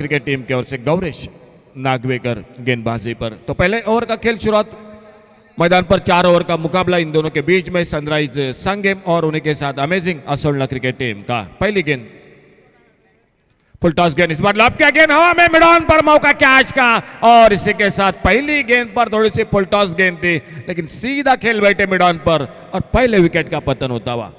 Cricket team की ओर से गौरेश नागवेकर गेंदबाजी पर। तो पहले ओवर का खेल शुरुआत मैदान पर 4 ओवर का मुकाबला इन दोनों के बीच में सनराइज संगम और उन्हीं के साथ अमेजिंग असोलना क्रिकेट टीम का। पहली गेंद फुल टॉस गेंद, इस बार लॉब किया गेंद हवा में, मिड ऑन पर मौका कैच का, और इसी के साथ पहली गेंद पर थोड़ी सी फुल टॉस गेंद थी लेकिन सीधा खेल बैठे मिड ऑन पर और पहले विकेट का पतन होता हुआ।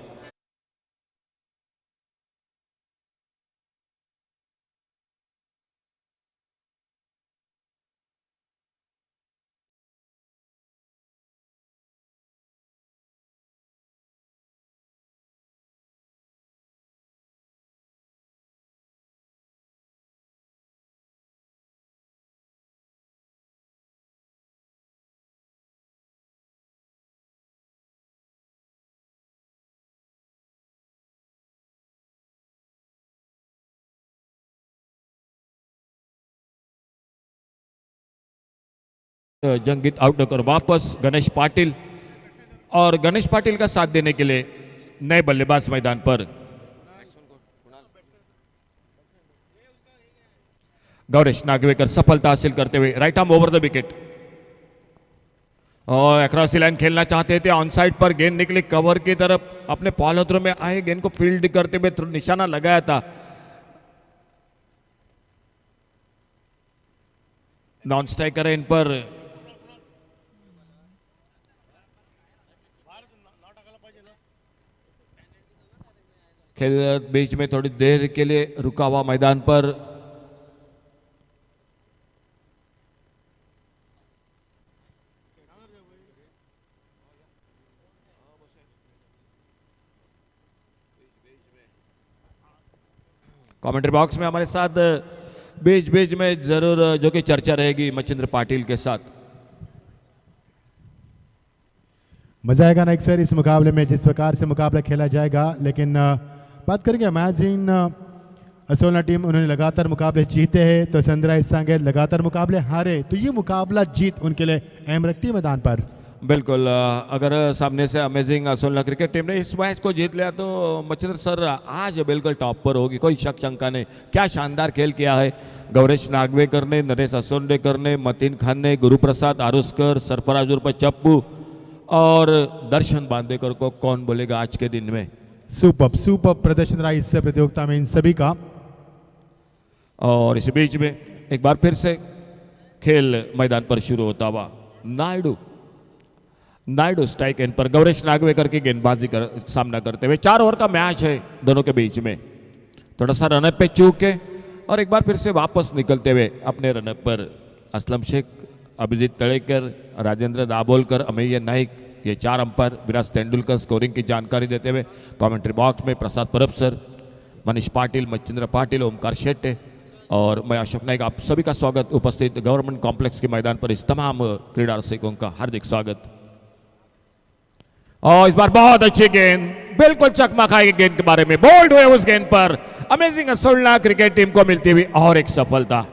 जंगित आउट होकर वापस गणेश पाटिल, और गणेश पाटिल का साथ देने के लिए नए बल्लेबाज मैदान पर। गौरेश नागवेकर सफलता हासिल करते हुए right arm over the wicket, और अक्रॉस द लाइन खेलना चाहते थे, ऑन साइड पर गेंद निकली कवर की तरफ, अपने पॉलो थ्रो में आए गेंद को फील्ड करते हुए निशाना लगाया था, नॉन स्ट्राइकर है इन पर। खेल बीच में थोड़ी देर के लिए रुका हुआ मैदान पर। कमेंट्री बॉक्स में हमारे साथ बीच बीच में जरूर जो कि चर्चा रहेगी मच्छिंद्र पाटिल के साथ। मजा आएगा ना एक सर इस मुकाबले में, जिस प्रकार से मुकाबला खेला जाएगा। लेकिन बात करेंगे अमेजिंग असोलना टीम, उन्होंने लगातार मुकाबले जीते हैं, तो सनराइज संगम लगातार मुकाबले हारे, तो ये मुकाबला जीत उनके लिए अहम रखती है मैदान पर। बिल्कुल, अगर सामने से अमेजिंग असोलना क्रिकेट टीम ने इस मैच को जीत लिया तो मच्छिंद्र सर आज बिल्कुल टॉप पर होगी, कोई शक शंका नहीं। क्या शानदार खेल किया है गौरेश नागवेकर ने, नरेश असोंडेकर ने, मतीन खान ने, गुरुप्रसाद आरुस्कर, सरफराज उर्फ चप्पू और दर्शन बांदेकर को कौन बोलेगा आज के दिन में। सुपर प्रदर्शन रहा इस प्रतियोगिता में इन सभी का। और इस बीच में एक बार फिर से खेल मैदान पर शुरू होता हुआ। नायडू स्ट्राइक एंड पर गौरेश नागवेकर की गेंदबाजी कर सामना करते हुए। 4 ओवर का मैच है दोनों के बीच में, थोड़ा सा रनअप पे चूक के और एक बार फिर से वापस निकलते हुए अपने रनअप पर असलम शेख, अभिजीत तड़ेकर, राजेंद्र दाभोलकर, अमेय नाइक, ये 4 अंपायर विराज तेंदुलकर स्कोरिंग की जानकारी देते हुए। कमेंट्री बॉक्स में प्रसाद परब सर, मनीष पाटिल, मच्छिंद्र पाटिल, ओमकार शेट्टे और मैं अशोक नाइक, आप सभी का स्वागत। उपस्थित गवर्नमेंट कॉम्प्लेक्स के मैदान पर इस तमाम क्रीड़ा रसिकों का हार्दिक स्वागत। और इस बार बहुत अच्छी गेंद, बिल्कुल चकमा खाई गेंद के बारे में, बोल्ड हुए उस गेंद पर अमेजिंग असोलना क्रिकेट टीम को मिलती हुई और एक सफलता।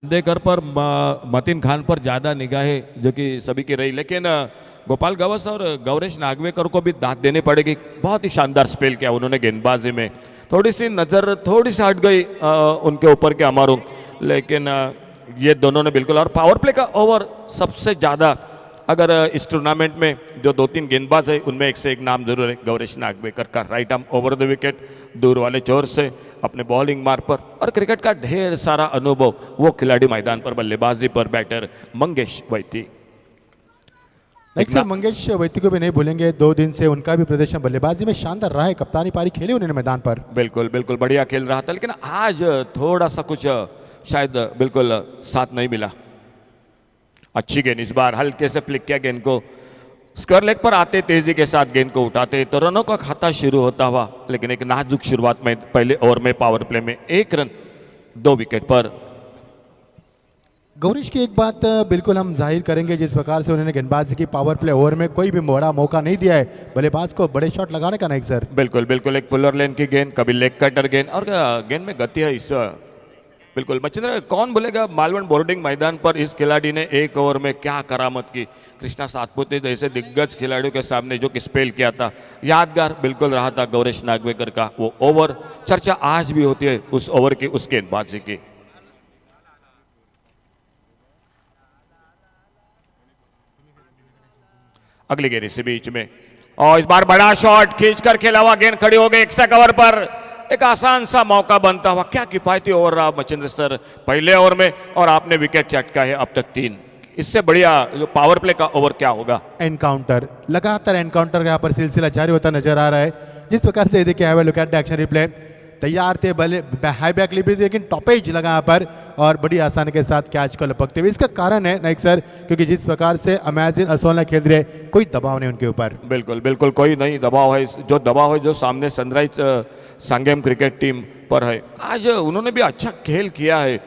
देकर पर मतीन खान पर ज्यादा निगाहें जो कि सभी की रही, लेकिन गोपाल गवस और गौरेश नागवेकर को भी दाद देनी पड़ेगी। बहुत ही शानदार स्पेल किया उन्होंने गेंदबाजी में, थोड़ी सी नज़र थोड़ी सी हट गई उनके ऊपर के अमारुंग, लेकिन ये दोनों ने बिल्कुल। और पावर प्ले का ओवर सबसे ज़्यादा अगर इस टूर्नामेंट में जो 2-3 गेंदबाज है उनमें एक से एक नाम जरूर है गौरेश नागवेकर का। Right arm over the wicket, दूर वाले छोर से अपने बॉलिंग मार पर, और क्रिकेट का ढेर सारा अनुभव वो खिलाड़ी मैदान पर बल्लेबाजी पर बैटर मंगेश वैती। सर मंगेश वैती को भी नहीं भूलेंगे, 2 दिन से उनका भी प्रदर्शन बल्लेबाजी में शानदार रहा है, कप्तानी पारी खेली उन्होंने मैदान पर। बिल्कुल बिल्कुल बढ़िया खेल रहा था, लेकिन आज थोड़ा सा कुछ शायद बिल्कुल साथ नहीं मिला। अच्छी गेंद, इस बार हल्के से फ्लिक किया गेंद को, स्क्वायर लेग पर आते तेजी के साथ गेंद को उठाते तो रनों का खाता शुरू होता हुआ, लेकिन एक नाजुक शुरुआत में पहले ओवर में पावर प्ले में 1 रन 2 विकेट पर। गौरीश की एक बात बिल्कुल हम जाहिर करेंगे, जिस प्रकार से उन्होंने गेंदबाजी की पावर प्ले ओवर में कोई भी बड़ा मौका नहीं दिया है बल्लेबाज को बड़े शॉट लगाने का। नहीं सर, बिल्कुल बिल्कुल, एक पुलर लेन की गेंद, कभी लेग कटर गेंद, और गेंद में गति है इस बिल्कुल। मच्छिंद्र, कौन बोलेगा मालवण बोर्डिंग मैदान पर इस खिलाड़ी ने 1 ओवर में क्या करामत की। कृष्णा सातपुते जैसे दिग्गज खिलाड़ियों के सामने जो कि स्पेल किया था, यादगार बिल्कुल रहा था गौरेश नागवेकर का वो ओवर। चर्चा आज भी होती है उस ओवर की, उस गेंदबाजी की। अगली गेंद इसी बीच में, और इस बार बड़ा शॉट खींचकर खेला हुआ, गेंद खड़ी हो गई एक्स्ट्रा कवर पर। एक आसान सा मौका बनता हुआ, क्या किफायती ओवर रहा मच्छिंद्र सर पहले ओवर में, और आपने विकेट चटका है अब तक 3। इससे बढ़िया जो पावर प्ले का ओवर क्या होगा। एनकाउंटर, लगातार एनकाउंटर का यहाँ पर सिलसिला जारी होता नजर आ रहा है। जिस प्रकार से देखिए, have a look at the action replay, तैयार थे भले हाई बैक लिप, लेकिन टॉपेज लगा यहाँ पर और बड़ी आसानी के साथ कैच को लपकते हुए। इसका कारण है नाइक सर, क्योंकि जिस प्रकार से अमेजिन असोलना खेल रहे, कोई दबाव नहीं उनके ऊपर। बिल्कुल बिल्कुल, कोई नहीं दबाव है। जो दबाव है जो सामने सनराइज सांगेम क्रिकेट टीम पर है। आज उन्होंने भी अच्छा खेल किया है,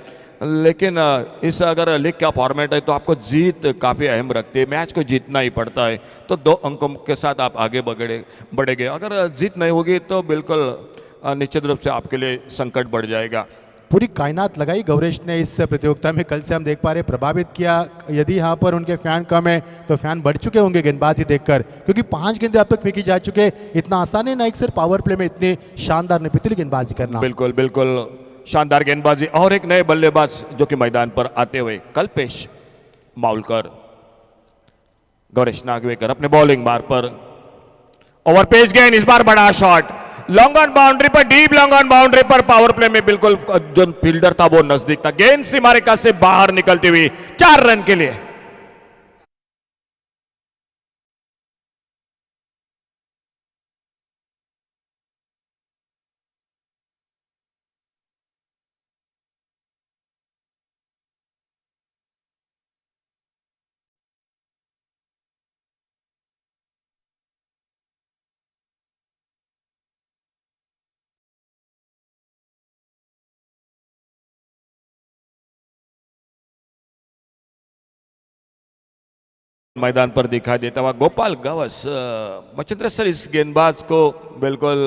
लेकिन इस अगर लीग का फॉर्मेट है तो आपको जीत काफ़ी अहम रखती है, मैच को जीतना ही पड़ता है। तो 2 अंकों के साथ आप आगे बढ़ेंगे। अगर जीत नहीं होगी तो बिल्कुल निश्चित रूप से आपके लिए संकट बढ़ जाएगा। पूरी कायनात लगाई गौरेश ने इस प्रतियोगिता में। कल से हम देख पा रहे प्रभावित किया। यदि यहाँ पर उनके फैन कम है तो फैन बढ़ चुके होंगे गेंदबाजी देखकर, क्योंकि 5 गेंदें अब तक फेंकी जा चुके। इतना आसान है नाइक सर पावर प्ले में इतनी शानदार निपितली गेंदबाजी करना। बिल्कुल बिल्कुल, शानदार गेंदबाजी। और एक नए बल्लेबाज जो कि मैदान पर आते हुए, कल्पेश माउलकर। गौरेश नागवेकर अपने बॉलिंग मार पर ओवर पेज गेंद, इस बार बड़ा शॉट लॉन्ग ऑन बाउंड्री पर, डीप लॉन्ग ऑन बाउंड्री पर। पावर प्ले में बिल्कुल जो फील्डर था वो नजदीक था, गेंद सीमा रेखा से बाहर निकलती हुई 4 रन के लिए। मैदान पर दिखाई देता हुआ गोपाल गवस। मच्छिंद्र सर, इस गेंदबाज को बिल्कुल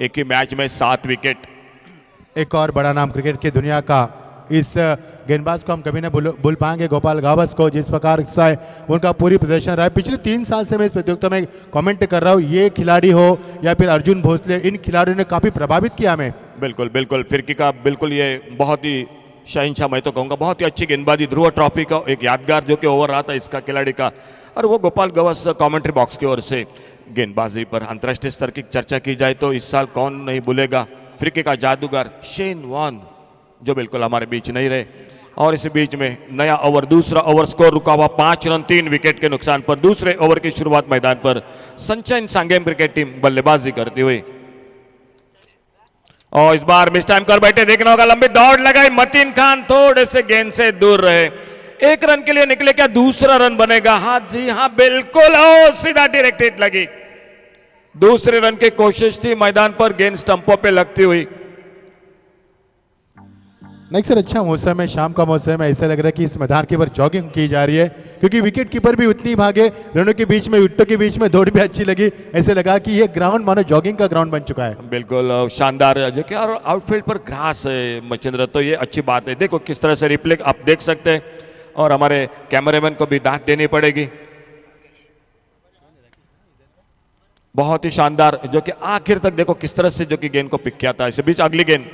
एक ही मैच में 7 विकेट। एक और बड़ा नाम क्रिकेट की दुनिया का, इस गेंदबाज को हम कभी नहीं भूल पाएंगे, गोपाल गावस को। जिस प्रकार से उनका पूरी प्रदर्शन रहा है पिछले 3 साल से, मैं इस प्रतियोगिता में कमेंट कर रहा हूँ, ये खिलाड़ी हो या फिर अर्जुन भोसले, इन खिलाड़ियों ने काफी प्रभावित किया हमें। बिल्कुल बिल्कुल, फिरकी का बिल्कुल ये बहुत ही शहंशाह, मैं तो कहूँगा बहुत ही अच्छी गेंदबाजी। ध्रुव ट्रॉफी का एक यादगार जो कि ओवर रहा था इसका खिलाड़ी का, और वो गोपाल गवस कमेंट्री बॉक्स की ओर से। गेंदबाजी पर अंतर्राष्ट्रीय स्तर की चर्चा की जाए तो इस साल कौन नहीं भूलेगा फिरकी का जादूगर शेन वॉर्न, जो बिल्कुल हमारे बीच नहीं रहे। और इस बीच में नया ओवर, दूसरा ओवर, स्कोर रुका हुआ 5 रन 3 विकेट के नुकसान पर। दूसरे ओवर की शुरुआत मैदान पर सनशाइन सांगेम क्रिकेट टीम बल्लेबाजी करती हुई, और इस बार मिस टाइम कर बैठे, देखना होगा। लंबी दौड़ लगाई, मतीन खान थोड़े से गेंद से दूर रहे। 1 रन के लिए निकले, क्या दूसरा रन बनेगा? हाँ जी हाँ, बिल्कुल। ओ सीधा डायरेक्ट हिट लगी। दूसरे रन की कोशिश थी मैदान पर, गेंद स्टंपों पे लगती हुई। नहीं सर, अच्छा मौसम है, शाम का मौसम है, ऐसा लग रहा है कि इस मैदान के ऊपर जॉगिंग की जा रही है, क्योंकि विकेट कीपर भी उतनी भागे, रनों के बीच में, विकेटों के बीच में दौड़ भी अच्छी लगी। ऐसे लगा कि ये ग्राउंड मानो जॉगिंग का ग्राउंड बन चुका है। बिल्कुल शानदार है, जो कि और आउटफील्ड पर ग्रास है मच्छिंद्र, तो ये अच्छी बात है। देखो किस तरह से रिप्ले आप देख सकते हैं, और हमारे कैमरामैन को भी दांत देनी पड़ेगी। बहुत ही शानदार, जो कि आखिर तक देखो किस तरह से जो कि गेंद को पिक किया था। इस बीच अगली गेंद,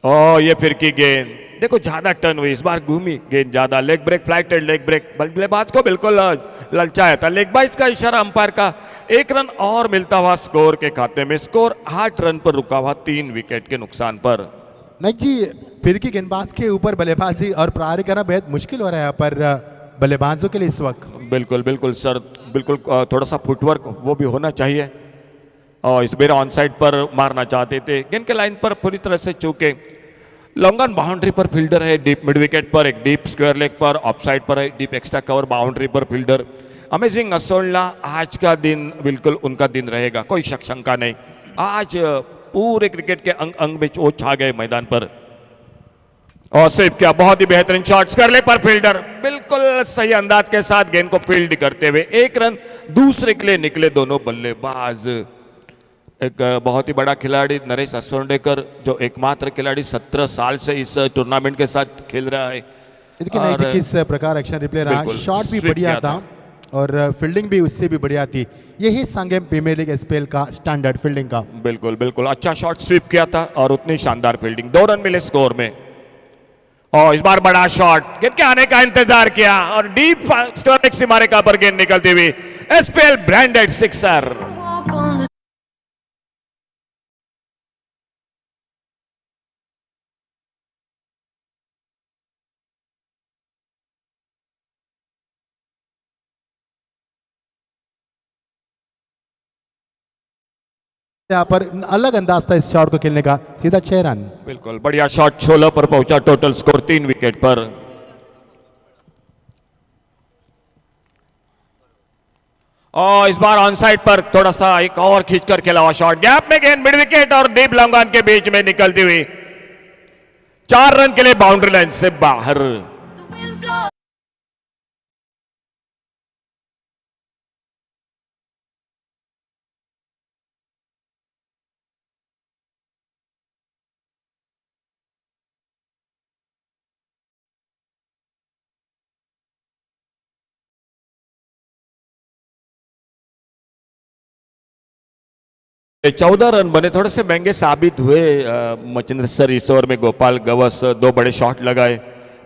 ये फिर की गेंद, देखो ज्यादा टर्न हुई, इस बार घूमी गेंद ज्यादा। Leg break, flighted leg break, बल्लेबाज को बिल्कुल ललचाया था। लेग बाइज का इशारा अंपायर का। 1 रन और मिलता हुआ स्कोर के खाते में। स्कोर 8 रन पर रुका हुआ 3 विकेट के नुकसान पर। नहीं जी, फिर की गेंदबाज के ऊपर बल्लेबाजी और प्रहारी करना बेहद मुश्किल हो रहा है यहाँ पर बल्लेबाजों के लिए इस वक्त। बिल्कुल बिल्कुल सर, बिल्कुल थोड़ा सा फुटवर्क वो भी होना चाहिए। और इस बार ऑन साइड पर मारना चाहते थे, गेंद के लाइन पर पूरी तरह से चूके। लॉन्ग ऑन बाउंड्री पर फील्डर है, डीप मिड विकेट पर, एक डीप स्क्वायर लेग पर, ऑफ साइड पर है, डीप एक्स्ट्रा कवर बाउंड्री पर फील्डर। अमेजिंग असोलना, आज का दिन बिल्कुल उनका दिन रहेगा, कोई शंका नहीं। आज पूरे क्रिकेट के अंग अंग में वो छा गए मैदान पर। और स्वीप किया, बहुत ही बेहतरीन शॉट्स कर ले पर फील्डर बिल्कुल सही अंदाज के साथ गेंद को फील्ड करते हुए 1 रन दूसरे के लिए निकले दोनों बल्लेबाज। एक बहुत ही बड़ा खिलाड़ी नरेश असोंडेकर, जो एकमात्र खिलाड़ी 17 साल से इस टूर्नामेंट के साथ खेल रहा है। लेकिन नहीं जी, किस प्रकार एक्शन रिप्ले रहा, बिल्कुल, शॉट भी स्वीप बढ़िया किया था और फील्डिंग भी उससे भी बढ़िया थी। यही सांगेम प्रीमियर लीग एसपीएल का स्टैंडर्ड फील्डिंग का। बिल्कुल बिल्कुल अच्छा शॉट स्वीप किया था और उतनी शानदार फील्डिंग। 2 रन मिले स्कोर में। और इस बार बड़ा शॉट, गेंद के आने का इंतजार किया और डीप स्टर्निक सीमारेखा पर गेंद निकलती हुई एसपीएल ब्रांडेड सिक्सर। यहाँ पर अलग अंदाज था इस शॉट को खेलने का, सीधा 6 रन। बिल्कुल बढ़िया शॉट 16 पर पहुंचा, टोटल स्कोर 3 विकेट पर। और इस बार ऑन साइड पर थोड़ा सा एक और खींचकर खेला हुआ शॉट, गैप में गेंद मिड विकेट और डीप लॉन्ग के बीच में निकलती हुई 4 रन के लिए बाउंड्री लाइन से बाहर। चौदह रन बने, थोड़े से महंगे साबित हुए मचिंद्र सर इस ओवर में। गोपाल गवस 2 बड़े शॉट लगाए,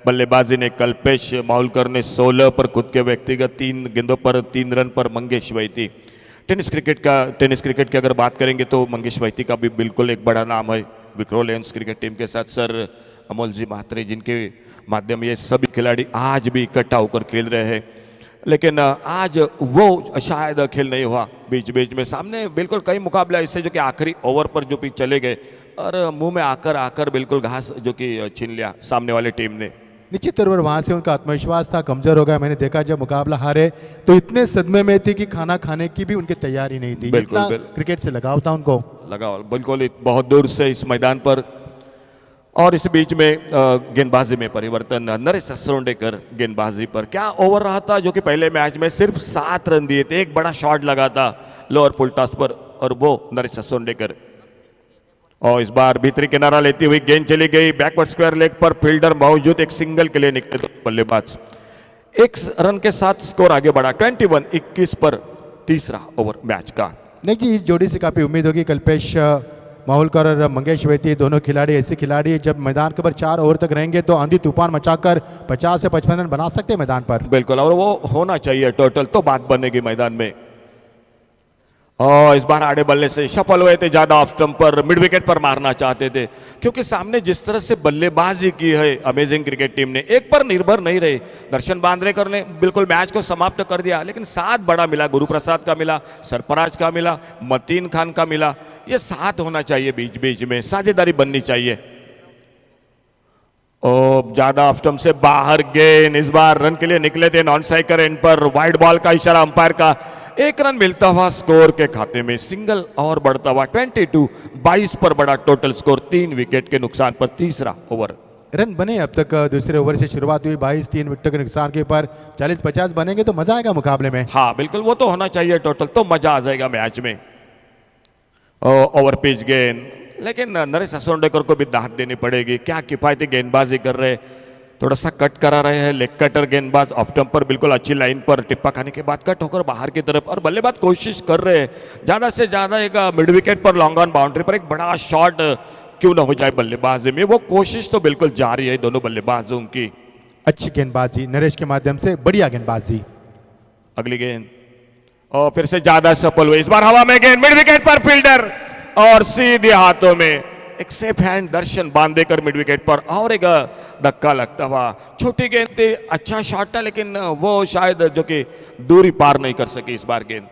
बल्लेबाजी ने कल्पेश माउलकर ने 16 पर खुद के व्यक्तिगत 3 गेंदों पर 3 रन पर मंगेश वैती। टेनिस क्रिकेट की अगर बात करेंगे तो मंगेश वैती का भी बिल्कुल एक बड़ा नाम है विक्रोल लेंस क्रिकेट टीम के साथ। सर अमोल जी महात्रे, जिनके माध्यम ये सभी खिलाड़ी आज भी इकट्ठा होकर खेल रहे हैं, लेकिन आज वो शायद खेल नहीं हुआ। बीच बीच में सामने बिल्कुल कई मुकाबले ऐसे जो कि आखिरी ओवर पर जो पिच चले गए और मुंह में आकर बिल्कुल घास जो कि छीन लिया सामने वाली टीम ने। निश्चित तौर पर वहां से उनका आत्मविश्वास था कमजोर हो गया। मैंने देखा जब मुकाबला हारे तो इतने सदमे में थी कि खाना खाने की भी उनकी तैयारी नहीं थी। इतना क्रिकेट से लगाव था उनको, लगाव बिल्कुल बहुत दूर से इस मैदान पर। और इस बीच में गेंदबाजी में परिवर्तन, नरेश असोंडेकर गेंदबाजी पर। क्या ओवर रहा था जो कि पहले मैच में सिर्फ 7 रन दिए थे, एक बड़ा शॉट लगा था लोअर पुल टॉस पर और वो नरेश असोंडेकर। और इस बार भीतरी किनारा लेती हुई गेंद चली गई बैकवर्ड स्क्वायर लेग पर, फील्डर मौजूद, एक सिंगल के लिए निकले तो बल्लेबाज। 1 रन के साथ स्कोर आगे बढ़ा 21-21 पर तीसरा ओवर मैच का। नहीं जी, इस जोड़ी से काफी उम्मीद होगी। कल्पेश माहुलकर और मंगेश वैती दोनों खिलाड़ी ऐसे खिलाड़ी जब मैदान के ऊपर 4 ओवर तक रहेंगे तो आंधी तूफान मचाकर 50 से 55 रन बना सकते हैं मैदान पर। बिल्कुल, और वो होना चाहिए टोटल, तो बात बनेगी मैदान में। और इस बार आड़े बल्ले से सफल हुए थे, ज्यादा ऑफ स्टंप पर मिड विकेट पर मारना चाहते थे, क्योंकि सामने जिस तरह से बल्लेबाजी की है अमेजिंग क्रिकेट टीम ने, एक पर निर्भर नहीं रहे। दर्शन बांद्रेकर ने बिल्कुल मैच को समाप्त कर दिया, लेकिन साथ बड़ा मिला, गुरु प्रसाद का मिला, सरफराज का मिला, मतीन खान का मिला। ये साथ होना चाहिए, बीच बीच में साझेदारी बननी चाहिए। और ज्यादा ऑफ स्टंप से बाहर गेंद, इस बार रन के लिए निकले थे नॉन स्ट्राइकर एंड पर, वाइड बॉल का इशारा अंपायर का। 1 रन मिलता हुआ स्कोर के खाते में, सिंगल और बढ़ता हुआ 22-22 पर बड़ा टोटल स्कोर, 3 विकेट के नुकसान पर तीसरा ओवर। रन बने अब तक दूसरे ओवर से शुरुआत हुई 22, 3 विकेट के नुकसान के ऊपर 40-50 बनेंगे तो मजा आएगा मुकाबले में। हाँ बिल्कुल, वो तो होना चाहिए टोटल, तो मजा आ जाएगा मैच में। ओवर पिच गेंद, लेकिन नरेश असोंडेकर को भी दाद देनी पड़ेगी। क्या किफायती गेंदबाजी कर रहे, थोड़ा सा कट करा रहे हैं, लेग कटर गेंदबाज ऑफ स्टंप पर बिल्कुल अच्छी लाइन पर टिप्पा खाने के बाद कट होकर बाहर की तरफ, और बल्लेबाज कोशिश कर रहे हैं ज्यादा से ज्यादा एक मिड विकेट पर लॉन्ग ऑन बाउंड्री पर एक बड़ा शॉट क्यों ना हो जाए बल्लेबाजी में। वो कोशिश तो बिल्कुल जारी है दोनों बल्लेबाजों की। अच्छी गेंदबाजी नरेश के माध्यम से, बढ़िया गेंदबाजी। अगली गेंद और फिर से ज्यादा सफल हुए, इस बार हवा में गेंद, मिड विकेट पर फील्डर और सीधे हाथों में एक सेफ हैंड दर्शन बांधेकर मिड विकेट पर, और एक धक्का लगता हुआ। छोटी गेंद थी, अच्छा शॉट था, लेकिन वो शायद जो कि दूरी पार नहीं कर सकी इस बार गेंद।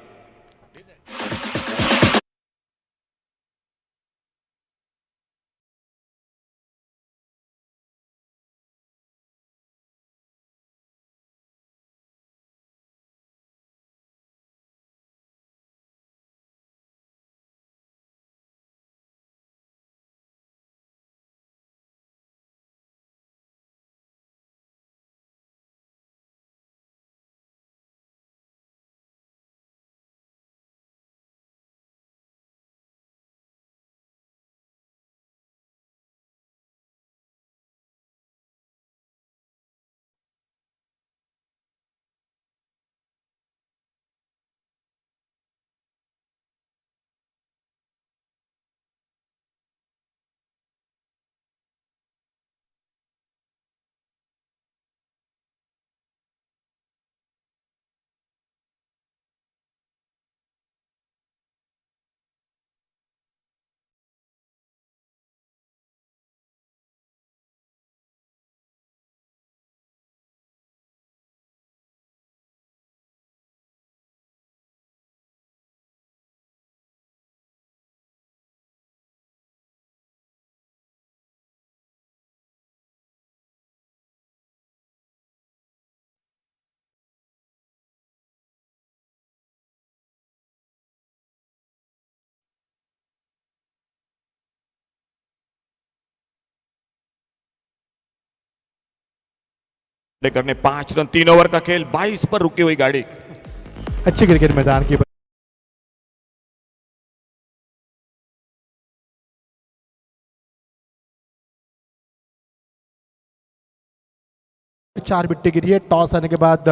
करने 5 रन 3 ओवर का खेल 22 पर रुकी हुई गाड़ी। अच्छी क्रिकेट मैदान की 4 विकेट गिरी है। टॉस आने के बाद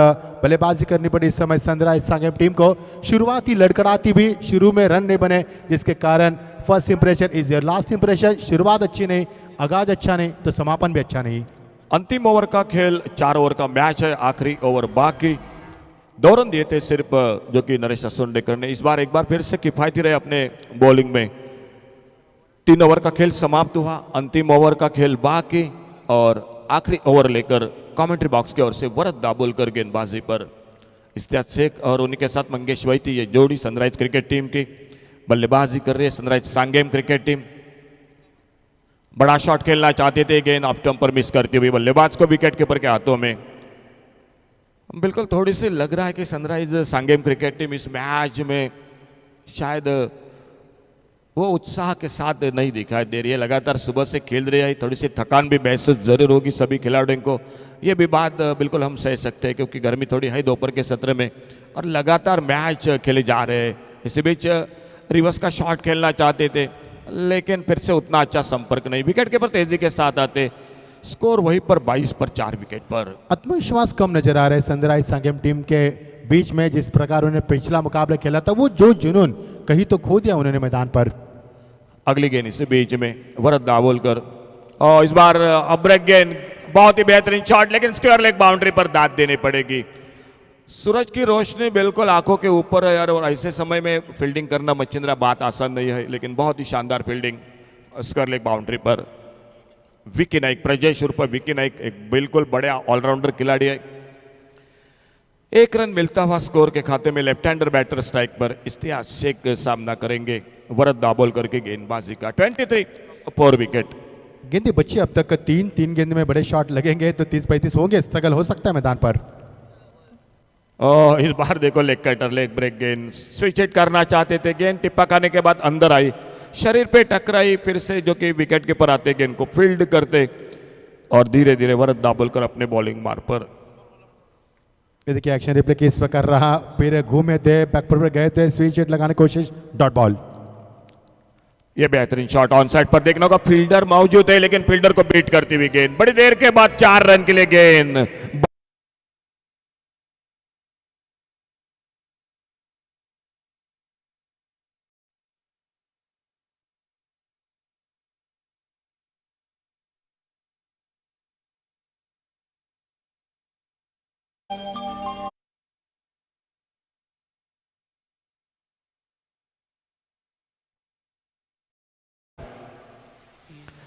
बल्लेबाजी करनी पड़ी इस समय सनराइज सांगेम टीम को। शुरुआती लड़खड़ाती भी, शुरू में रन नहीं बने, जिसके कारण first impression is your last impression. शुरुआत अच्छी नहीं, आगाज अच्छा नहीं, तो समापन भी अच्छा नहीं। अंतिम ओवर का खेल 4 ओवर का मैच है, आखिरी ओवर बाकी। 2 रन दिए थे सिर्फ, जो कि नरेश असोंडेकर ने। इस बार एक बार फिर से किफायती रहे अपने बॉलिंग में। 3 ओवर का खेल समाप्त हुआ, अंतिम ओवर का खेल बाकी और आखिरी ओवर लेकर कमेंट्री बॉक्स की ओर से वरद दाभोलकर गेंदबाजी पर। इस्तियाज शेख और उन्हीं के साथ मंगेश वैती, ये जोड़ी सनराइज क्रिकेट टीम की बल्लेबाजी कर रही है। सनराइज सांगेम क्रिकेट टीम बड़ा शॉट खेलना चाहते थे, गेंद ऑफ स्टंप पर मिस करती हुई बल्लेबाज को विकेट कीपर के हाथों में। बिल्कुल थोड़ी सी लग रहा है कि सनराइज सांगेम क्रिकेट टीम इस मैच में शायद वो उत्साह के साथ नहीं दिखाई दे रही है। लगातार सुबह से खेल रही है, थोड़ी सी थकान भी महसूस जरूर होगी सभी खिलाड़ियों को। ये भी बात बिल्कुल हम सह सकते हैं, क्योंकि गर्मी थोड़ी है दोपहर के सत्र में और लगातार मैच खेले जा रहे हैं। इसी बीच रिवर्स का शॉट खेलना चाहते थे, लेकिन फिर से उतना अच्छा संपर्क नहीं। विकेट कीपर तेजी के साथ आते, स्कोर वहीं पर 22 पर 4 विकेट पर। आत्मविश्वास कम नजर आ रहा है सनराइज सांगेम टीम के बीच में। जिस प्रकार उन्होंने पिछला मुकाबला खेला था, वो जो जुनून कहीं तो खो दिया उन्होंने मैदान पर। अगली गेंद इसी बीच में वरद दाभोलकर, और इस बार अब्रेक गेंद, बहुत ही बेहतरीन शॉट, लेकिन स्क्वायर लेग बाउंड्री पर दाद देनी पड़ेगी। सूरज की रोशनी बिल्कुल आंखों के ऊपर है यार, और ऐसे समय में फील्डिंग करना मच्छिंद्रा बात आसान नहीं है, लेकिन बहुत ही शानदार फील्डिंग स्क्वायर लेग बाउंड्री पर। विकी नाइक, प्रजेश उर्फ विकी नाइक एक बिल्कुल बड़ा ऑलराउंडर खिलाड़ी है। 1 रन मिलता हुआ स्कोर के खाते में लेफ्ट हैंडर बैटर स्ट्राइक पर इस्तियाज शेख सामना करेंगे वरद दाभोलकर की गेंदबाजी का। 23 4 विकेट। गेंदें बची अब तक 3 गेंद में बड़े शॉट लगेंगे तो 30-35 होंगे। स्ट्रगल हो सकता है मैदान पर। इस बार देखो लेग कटर, लेग ब्रेक गेंद, स्विच हिट करना चाहते थे, गेंद टिप्पा खाने के बाद अंदर आई, शरीर पे टकराई, फिर से जो कि विकेट कीपर आते गेंद को फील्ड करते और धीरे धीरे वरद दाभोलकर अपने बॉलिंग मार पर। ये देखिए एक्शन रिप्ले किस प्रकार रहा, फिर घूमे थे, बैकफुट पर गए थे, स्विच हिट लगाने की कोशिश, डॉट बॉल। ये बेहतरीन शॉट ऑन साइड पर देखने का, फील्डर मौजूद है लेकिन फील्डर को बीट करती हुई गेंद, बड़ी देर के बाद 4 रन के लिए गेंद।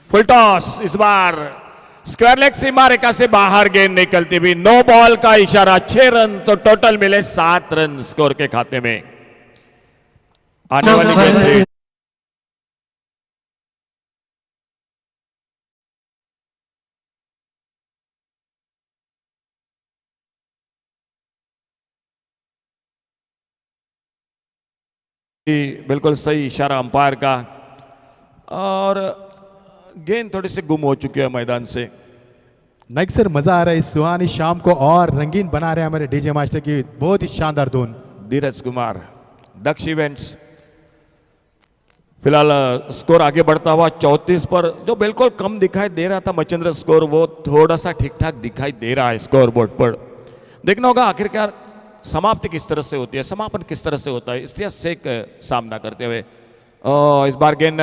फुल टॉस, इस बार स्क्वायर लेग सीमा रेखा से बाहर गेंद निकलती हुई, नो बॉल का इशारा। 6 रन, तो टोटल मिले 7 रन स्कोर के खाते में। आने वाली गेंद बिल्कुल सही इशारा अंपायर का, और गेंद थोड़ी सी गुम हो चुकी है मैदान से। नाइक सर, मजा आ रहा है इस सुहानी शाम को और रंगीन बना रहे हैं हमारे डीजे मास्टर की बहुत ही शानदार धुन। धीरज कुमार, दक्ष इवेंट्स। फिलहाल स्कोर आगे बढ़ता हुआ 34 पर, जो बिल्कुल कम दिखाई दे रहा था मच्छिंद्र स्कोर, वो थोड़ा सा ठीक ठाक दिखाई दे रहा है स्कोर बोर्ड पर। देखना होगा आखिरकार समाप्ति किस तरह से होती है, समापन किस तरह से होता है। इस्तियाज शेख सामना करते हुए, इस बार गेंद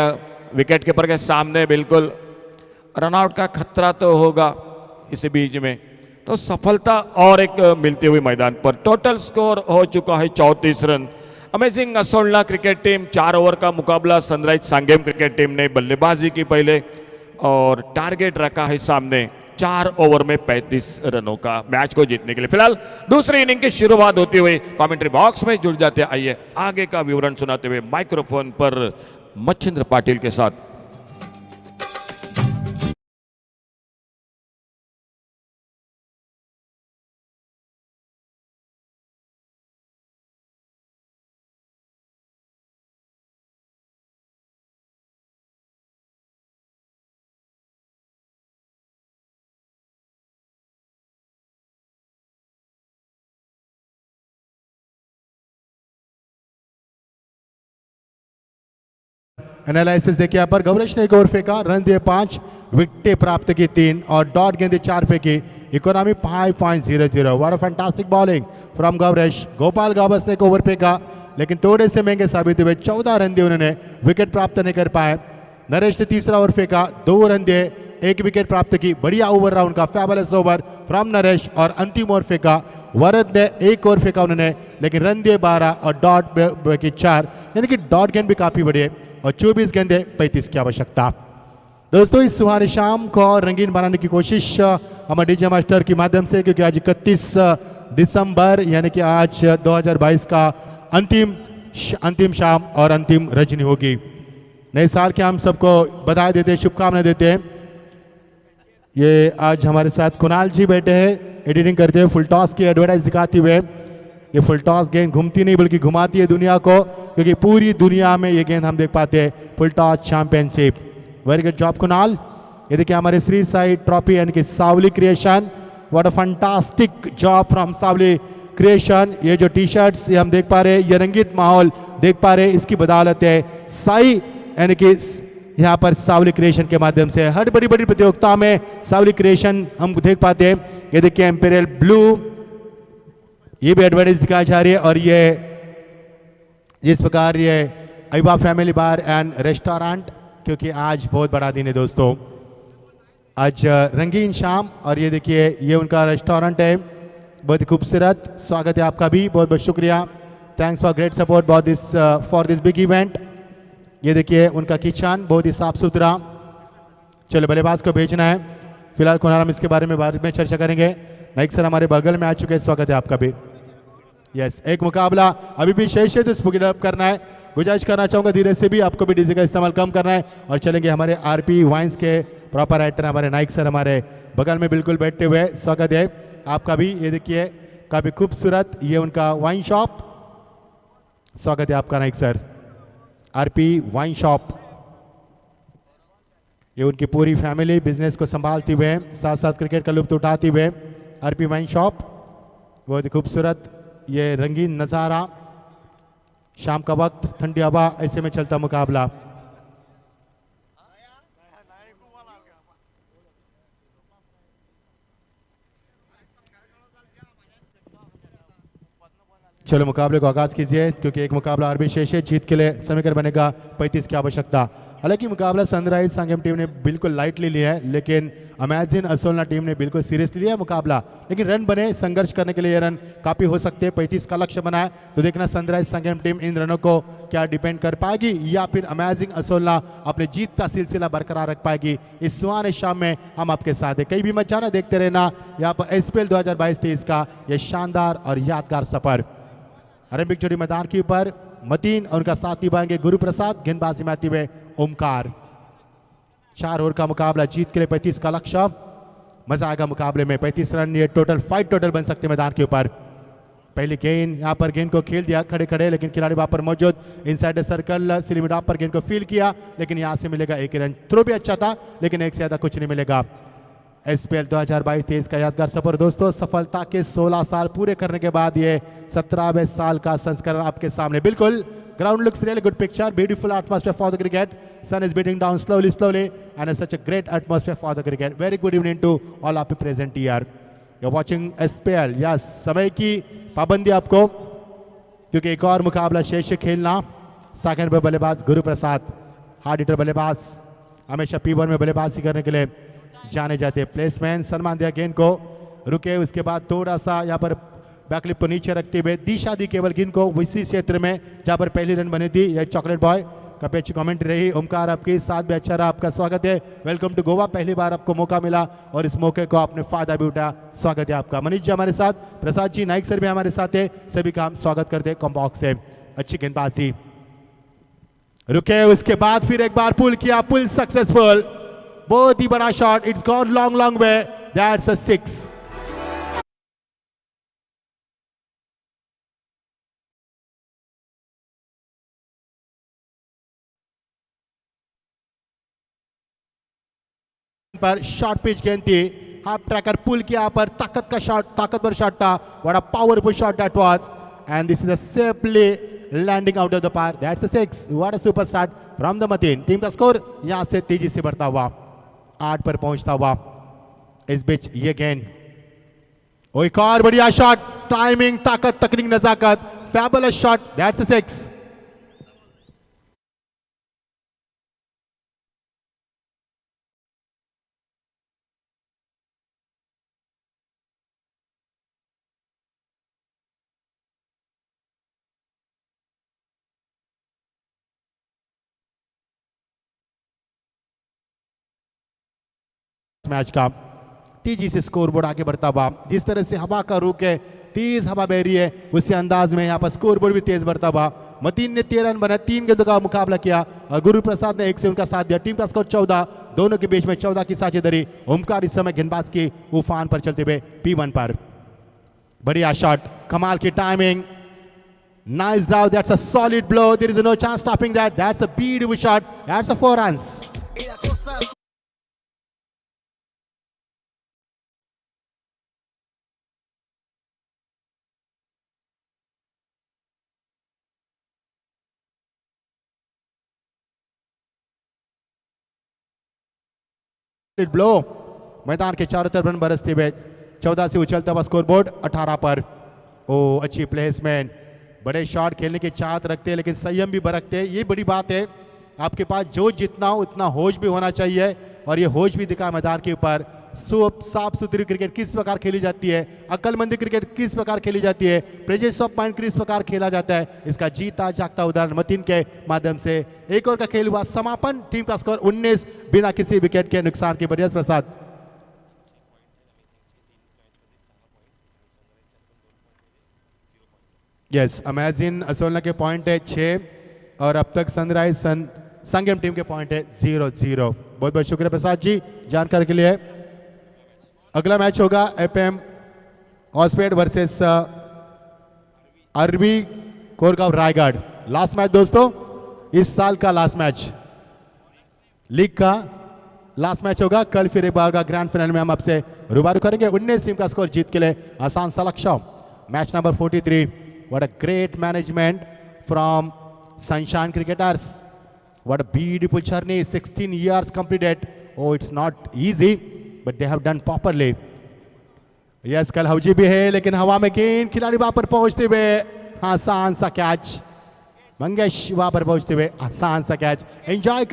विकेट कीपर के सामने, बिल्कुल रनआउट का खतरा तो होगा इसी बीच में, तो सफलता और एक मिलती हुई मैदान पर। टोटल स्कोर हो चुका है 34 run. Amazing Asola cricket team, 4 over का मुकाबला सनराइज सांगेम क्रिकेट टीम ने बल्लेबाजी की पहले, और टारगेट रखा है सामने 4 ओवर में 35 रनों का मैच को जीतने के लिए। फिलहाल दूसरी इनिंग की शुरुआत होती हुई कमेंट्री बॉक्स में जुड़ जाते, आइए आगे का विवरण सुनाते हुए माइक्रोफोन पर मच्छिंद्र पाटिल के साथ। एनालिसिस देखिए यहाँ पर गौरेश ने एक ओवर फेंका, रन दिए 5, विकेटें प्राप्त की 3 और डॉट गेंदे 4 फेंकी, economy 5.00। What a fantastic bowling from Gauresh. Gopal Gawas ने एक ओवर फेंका लेकिन थोड़े से महंगे साबित हुए, 14 रन दिए उन्होंने, विकेट प्राप्त नहीं कर पाए। नरेश ने तीसरा ओवर फेंका, 2 रन दिए, 1 विकेट प्राप्त की, बढ़िया ओवर राउंड का फैबुलस ओवर फ्रॉम नरेश। और अंतिम ओवर फेंका वरद ने, 1 ओवर फेंका उन्होंने लेकिन रन दिए 12 और डॉट की 4, यानी कि डॉट गेंद भी काफी बढ़िया और 24 गेंदे 35 की आवश्यकता। दोस्तों इस सुहानी शाम को और रंगीन बनाने की कोशिश हमारे डीजे मास्टर के माध्यम से, क्योंकि आज 31 दिसंबर यानी कि आज 2022 का अंतिम शाम और अंतिम रजनी होगी। नए साल के हम सबको बधाई देते हैं, शुभकामनाएं देते हैं। ये आज हमारे साथ कुणाल जी बैठे हैं एडिटिंग करते हुए, फुल टॉस की एडवर्टाइज दिखाते हुए। ये फुल टॉस गेंद घूमती नहीं बल्कि घुमाती है दुनिया को, क्योंकि पूरी दुनिया में ये गेंद हम देख पाते हैं, full toss championship. Very good job Kunal. ये देखिए हमारे श्री साई ट्रॉफी यानी कि Sawali creation, what a fantastic job from Sawali creation. ये जो टी शर्ट्स ये हम देख पा रहे हैं, ये रंगीत माहौल देख पा रहे हैं, इसकी बदौलत है साई यानी कि यहाँ पर सावली क्रिएशन के माध्यम से हर बड़ी बड़ी प्रतियोगिता में सावली क्रिएशन हम देख पाते हैं। ये देखिए एम्पेरियल ब्लू, ये भी एडवर्टाइज दिखाई जा रही है। और ये जिस प्रकार ये अयबा फैमिली बार एंड रेस्टोरेंट, क्योंकि आज बहुत बड़ा दिन है दोस्तों, आज रंगीन शाम। और ये देखिए ये उनका रेस्टोरेंट है, बहुत ही खूबसूरत। स्वागत है आपका भी, बहुत बहुत शुक्रिया। Thanks for great support for this big event. ये देखिए उनका किचन बहुत ही साफ सुथरा। चलो बल्लेबाज को भेजना है, फिलहाल कुणाल हम इसके बारे में बाद में चर्चा करेंगे। नाइक सर हमारे बगल में आ चुके हैं, स्वागत है आपका भी। यस, एक मुकाबला अभी भी शेष है तो स्पीड अप करना है। गुजारिश करना चाहूंगा धीरे से भी, आपको भी डीजे का इस्तेमाल कम करना है। और चलेंगे हमारे आरपी वाइन्स के प्रॉपर राइटर हमारे नाइक सर हमारे बगल में बिल्कुल बैठते हुए, स्वागत है आपका भी। ये देखिए काफी खूबसूरत ये उनका वाइन शॉप, स्वागत है आपका Naik sir. RP wine shop, ये उनकी पूरी फैमिली बिजनेस को संभालते हुए साथ साथ क्रिकेट का लुत्फ उठाते हुए आरपी वाइन शॉप, बहुत ही खूबसूरत ये रंगीन नज़ारा, शाम का वक्त, ठंडी हवा, ऐसे में चलता मुकाबला। चलो मुकाबले को आगाज कीजिए, क्योंकि एक मुकाबला और भी शेष है। जीत के लिए समीकरण बनेगा 35 की आवश्यकता। हालांकि मुकाबला सनराइज सांगेम टीम ने बिल्कुल लाइटली लिया है, लेकिन अमेजिन असोलना टीम ने बिल्कुल सीरियसली लिया मुकाबला। लेकिन रन बने, संघर्ष करने के लिए ये रन काफी हो सकते हैं। 35 का लक्ष्य बना है, तो देखना सनराइज सांगेम टीम इन रनों को क्या डिपेंड कर पाएगी या फिर अमेजिंग असोलना अपने जीत का सिलसिला बरकरार रख पाएगी। इस सुहाने शाम में हम आपके साथ हैं, कहीं भी मत जाना, देखते रहना यहाँ पर SPL 2022-23 का यह शानदार और यादगार सफर। अरेबिक जोड़ी मैदान के ऊपर मतीन और उनका साथी बनेंगे गुरु प्रसाद, गेंदबाजी में आते हुए ओमकार। 4 ओवर का मुकाबला, जीत के लिए 35 का लक्ष्य। मजा आएगा मुकाबले में, 35 रन ये टोटल 5 टोटल बन सकते हैं मैदान के ऊपर। पहली गेंद यहाँ पर गेंद को खेल दिया खड़े खड़े, लेकिन खिलाड़ी वहां पर मौजूद इनसाइड द सर्कल सिलिमिट पर गेंद को फील किया, लेकिन यहाँ से मिलेगा 1 रन। थ्रो भी अच्छा था लेकिन एक से ज्यादा कुछ नहीं मिलेगा। SPL 2022-23 का यादगार सफर दोस्तों, सफलता के 16 साल पूरे करने के बाद ये 17वें साल का संस्करण आपके सामने। बिल्कुल ground looks really good picture, beautiful atmosphere for the cricket, sun is beating down slowly and such a great atmosphere for the cricket. Very good evening to all of you present here. You're watching SPL. Yes, समय की पाबंदी आपको, क्योंकि एक और मुकाबला शेष खेलना। सेकंड पे बल्लेबाज गुरु प्रसाद, हार्ड हिटर बल्लेबाज, हमेशा P1 में बल्लेबाजी करने के लिए जाने जाते हैं। प्लेसमेंट, सम्मान दिया गेंद को, रुके, उसके बाद थोड़ा सा यहाँ पर बैकलिप को नीचे रखते हुए दिशा दी केवल गेंद को उसी क्षेत्र में जहाँ पर पहली रन बनी थी। यह चॉकलेट बॉय काफी अच्छी कमेंट रही। ओमकार आपके साथ भी अच्छा रहा, आपका स्वागत है। वेलकम टू गोवा, पहली बार आपको मौका मिला और इस मौके को आपने फायदा भी उठाया, स्वागत है आपका। मनीष जी हमारे साथ, प्रसाद जी, नाइक सर भी हमारे साथ है, सभी का हम स्वागत करते हैं कॉम्बॉक्स से। अच्छी गेंदबाजी, रुके, उसके बाद फिर एक बार पुल किया, पुल सक्सेसफुल, बहुत ही बड़ा shot, it's gone long way, that's a 6। पर शॉर्ट पिच गेंद थी, हाफ ट्रैकर पुल किया पर ताकत का शॉट, ताकतवर शॉट था, what a powerful shot that was, and this is a safe play landing out of the park, that's a 6. What a super start from the Mateen team का score यहां से तेजी से बढ़ता हुआ 8 पर पहुंचता हुआ. इस बीच ये गेंद, एक और बढ़िया शॉट, टाइमिंग, ताकत, तकनीक, नजाकत, fabulous shot, that's a 6. Match का तेजी से स्कोरबोर्ड आगे बढ़ता हुआ, जिस तरह से हवा का रुख है, तेज हवा बह रही है, उसी अंदाज में यहाँ पर स्कोरबोर्ड भी तेज बढ़ता हुआ. मतीन ने 13 रन बनाए, 3 गेंदों का मुकाबला किया और गुरु प्रसाद ने 1 से उनका साथ दिया. टीम का स्कोर 14, दोनों के बीच में 14 की साझेदारी. ओमकार इस समय गेंदबाज की उफान पर चलते हुए P1 पर. बढ़िया शॉट, कमाल की timing, nice drive, that's a solid blow, there is no chance stopping that, that's a beautiful shot, that's a 4 runs. Blow, मैदान के चारों तरफ रन बरसते हुए 14 से उछलता हुआ स्कोरबोर्ड 18 पर. ओ, अच्छी प्लेसमेंट, बड़े शॉट खेलने की चाहत रखते हैं लेकिन संयम भी बरतते हैं, ये बड़ी बात है. आपके पास जो जितना हो उतना होश भी होना चाहिए और ये होश भी दिखा मैदान के ऊपर. साफ सुथरी क्रिकेट किस प्रकार खेली जाती है, अक्लमंदी क्रिकेट किस प्रकार खेली जाती है, प्रेजेंस ऑफ माइंड किस प्रकार खेला जाता है, इसका जीता जागता उदाहरण मतीन के माध्यम से. एक ओवर का खेल हुआ समापन. टीम का स्कोर 19 बिना किसी विकेट के नुकसान के. बरियाज प्रसाद. यस, अमेजिन असोलना के पॉइंट है 6 और अब तक सनराइज संगम टीम के पॉइंट है 0-0. बहुत बहुत शुक्रिया प्रसाद जी जानकारी के लिए. अगला मैच होगा FM ऑस्पेड वर्सेस अरबी कोरगांव रायगढ़. लास्ट मैच दोस्तों, इस साल का लास्ट मैच, लीग का लास्ट मैच होगा. कल फिर एक बार का ग्रैंड फाइनल में हम आपसे रूबरू करेंगे. 19 टीम का स्कोर जीत के लिए आसान सा लक्ष्य. Match number 43. What a great management from sunshine cricketers. What a beautiful journey. 16 years completed. Oh, it's not easy, but they have done properly. Yes, कल हवजी भी है लेकिन हवा में गेंद, खिलाड़ी वहां पर पहुंचते हुए आसान सा कैच. मंगेश वहां पर पहुंचते हुए आसान सा कैच. एंजॉय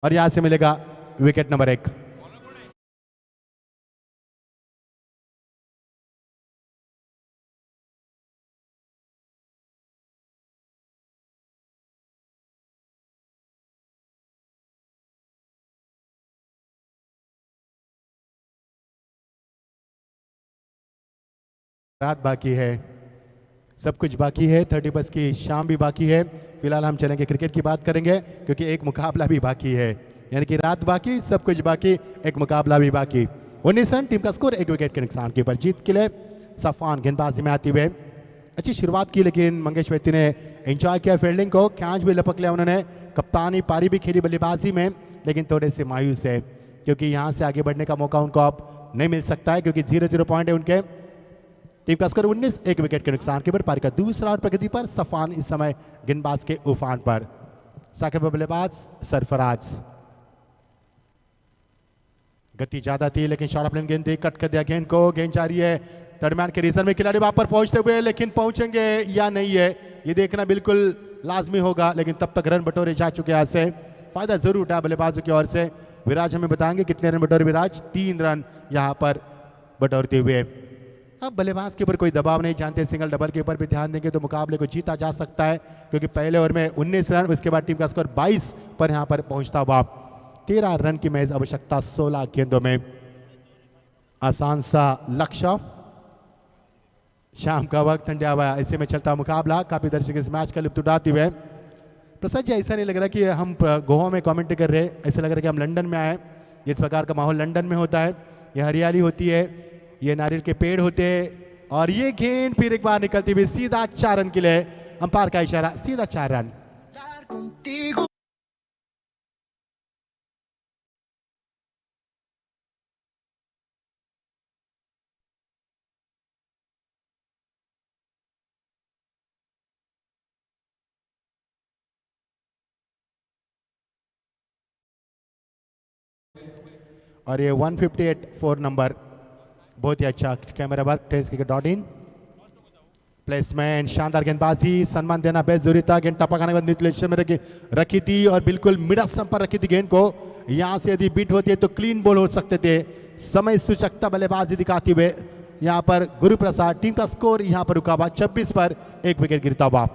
और यहां से मिलेगा विकेट नंबर 1. रात बाकी है, सब कुछ बाकी है, 31 की शाम भी बाकी है. फिलहाल हम चलेंगे क्रिकेट की बात करेंगे क्योंकि एक मुकाबला भी बाकी है. यानी कि रात बाकी, सब कुछ बाकी, एक मुकाबला भी बाकी. 19 रन टीम का स्कोर, 1 विकेट के नुकसान के ऊपर. जीत के लिए सफान गेंदबाजी में आते हुए अच्छी शुरुआत की लेकिन मंगेश व्यक्ति ने एंजॉय किया फील्डिंग को. कैच भी लपक लिया उन्होंने, कप्तानी पारी भी खेली बल्लेबाजी में, लेकिन थोड़े से मायूस है क्योंकि यहाँ से आगे बढ़ने का मौका उनको अब नहीं मिल सकता है क्योंकि 0-0 पॉइंट है उनके. टीम का स्कोर 19, 1 विकेट के नुकसान के ऊपर. पारी का दूसरा और प्रगति पर. सफान इस समय गेंदबाज के उफान पर. साकिब बल्लेबाज सरफराज. गति ज्यादा थी लेकिन शॉर्ट ऑफ लेन गेंद थी, कट कर दिया गेंद को. गेंद जा रही है दरम्यान के रीजन में, खिलाड़ी वहां पर पहुंचते हुए, लेकिन पहुंचेंगे या नहीं है ये देखना बिल्कुल लाजमी होगा. लेकिन तब तक रन बटोरे जा चुके हैं. से फायदा जरूर उठा बल्लेबाजों की ओर से. विराज हमें बताएंगे कितने रन बटोरे विराज. 3 रन यहां पर बटोरते हुए. अब बल्लेबाज के ऊपर कोई दबाव नहीं, जानते सिंगल डबल के ऊपर भी ध्यान देंगे तो मुकाबले को जीता जा सकता है क्योंकि पहले ओवर में 19 रन, उसके बाद टीम का स्कोर 22 पर यहां पर पहुंचता हुआ. 13 रन की महज आवश्यकता 16 गेंदों में. आसान सा लक्ष्य. शाम का वक्त, ठंडा हुआ, ऐसे में चलता मुकाबला. काफी दर्शक इस मैच का लुत्फ उठाते हुए. प्रसाद जी, ऐसा नहीं लग रहा कि हम गोवा में कमेंट कर रहे, ऐसा लग रहा है कि हम लंदन में आए. जिस प्रकार का माहौल लंदन में होता है, ये हरियाली होती है, ये नारियल के पेड़ होते हैं और ये गेंद फिर एक बार निकलती हुई सीधा 4 रन के लिए. अंपायर का इशारा, सीधा 4 रन. और ये 158 4 नंबर, बहुत ही अच्छा camera work, test cricket dot in. Placement, शानदार गेंदबाजी, सम्मान देना बेहद जरूरी था। गेंद टपक आने के बाद नीचे में रखी थी और बिल्कुल मिडल स्टंप पर रखी थी गेंद को। यहाँ से यदि बीट होती है तो क्लीन बॉल हो सकते थे। समय सूचकता बल्लेबाजी दिखाते हुए यहाँ पर गुरुप्रसाद, टीम का स्कोर यहाँ पर रुका हुआ 26 पर 1 विकेट गिरता हुआ।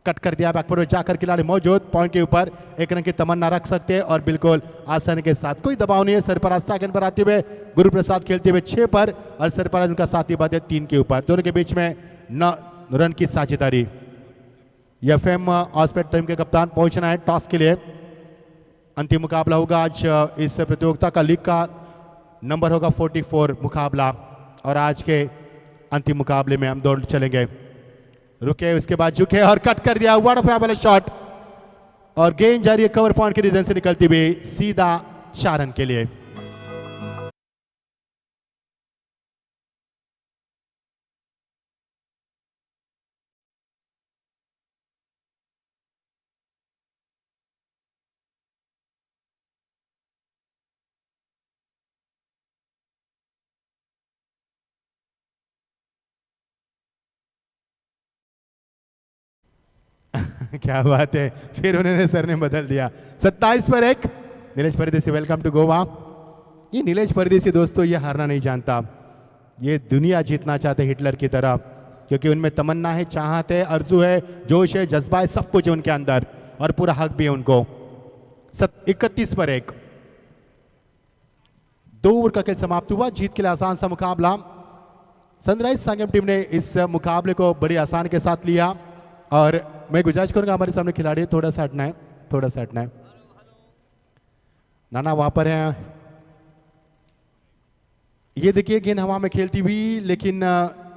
कट कर दिया बैकफुट में जाकर खिलाड़ी मौजूद, पॉइंट के ऊपर 1 रन की तमन्ना रख सकते हैं और बिल्कुल आसानी के साथ, कोई दबाव नहीं है। सरफराज गेंद पर आते हुए गुरुप्रसाद खेलते हुए 6 पर और सरफराज उनका साथी बात है 3 के ऊपर। दोनों के बीच में 9 रन की साझेदारी। एफएम ऑस्पेट टीम के कप्तान पहुंचना है टॉस के लिए। अंतिम मुकाबला होगा आज इस प्रतियोगिता का, लीग का नंबर होगा 44 मुकाबला और आज के अंतिम मुकाबले में हम दोनों चलेंगे। रुके, उसके बाद झुके और कट कर दिया, व्हाट अ फेबुलस शॉट और गेंद जा रही है कवर पॉइंट के रीजन से निकलती हुई सीधा 4 रन के लिए। क्या बात है, फिर उन्होंने सर ने बदल दिया। 27 पर 1। नीलेश परदेसी, वेलकम टू गोवा। ये नीलेश परदेसी दोस्तों ये हारना नहीं जानता, ये दुनिया जीतना चाहते हिटलर की तरह, क्योंकि उनमें तमन्ना है, चाहत है, आरज़ू है, जोश है, जज्बा है, सब कुछ है उनके अंदर और पूरा हक भी है उनको। 31 पर 1। 2 ओवर का खेल समाप्त हुआ। जीत के लिए आसान सा मुकाबला। सनराइज सांगेम टीम ने इस मुकाबले को बड़ी आसान के साथ लिया और मैं गुजारिश करूंगा हमारे सामने खिलाड़ी थोड़ा सा हटना है, थोड़ा सा हटना है। नाना वहां पर है। ये देखिए गेंद हवा में खेलती हुई लेकिन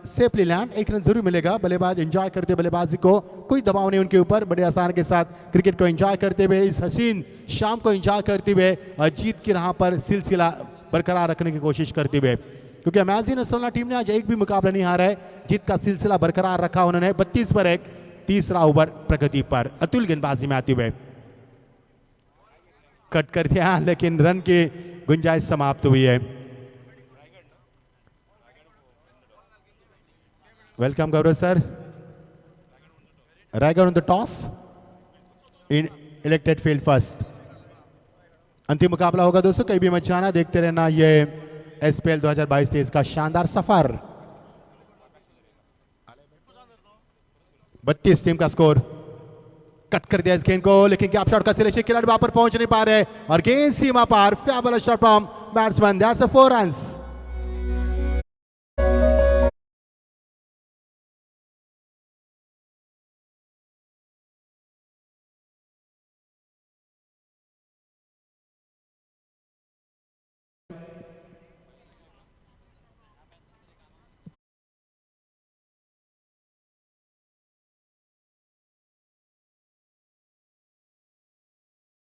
सेफली लैंड, 1 रन जरूर मिलेगा। बल्लेबाज एंजॉय करते बल्लेबाजी को, कोई दबाव नहीं उनके ऊपर, बड़े आसान के साथ क्रिकेट को एंजॉय करते हुए, इस हसीन शाम को एंजॉय करते हुए और जीत की राह पर सिलसिला बरकरार रखने की कोशिश करते हुए, क्योंकि अमेजिंग असोला टीम ने आज एक भी मुकाबला नहीं हारा है, जीत का सिलसिला बरकरार रखा उन्होंने। 32 पर 1, तीसरा ओवर प्रगति पर। अतुल गेंदबाजी में आते हुए कट कर दिया लेकिन रन की गुंजाइश समाप्त हुई है। Welcome Gaurav sir. Raigarh on the toss in elected field first. अंतिम मुकाबला होगा दोस्तों, कहीं भी मत जाना, देखते रहना ये एसपीएल 2022-23 का शानदार सफर। 32 टीम का स्कोर। कट कर दिया इस गेंद को लेकिन गैप शॉट का सिलेक्शन, खिलाड़ी वहां पर पहुंच नहीं पा रहे और गेंद सीमा पार। Fabulous shot from batsman, that's a 4 runs.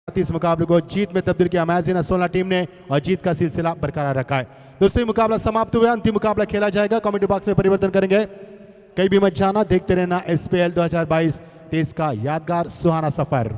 इस मुकाबले को जीत में तब्दील किया अमेजिंग असोला टीम ने और जीत का सिलसिला बरकरार रखा है। दोस्तों ये मुकाबला समाप्त हुआ, अंतिम मुकाबला खेला जाएगा। कमेंट बॉक्स में परिवर्तन करेंगे, कहीं भी मत जाना, देखते रहना एसपीएल 2022-23 का यादगार सुहाना सफर।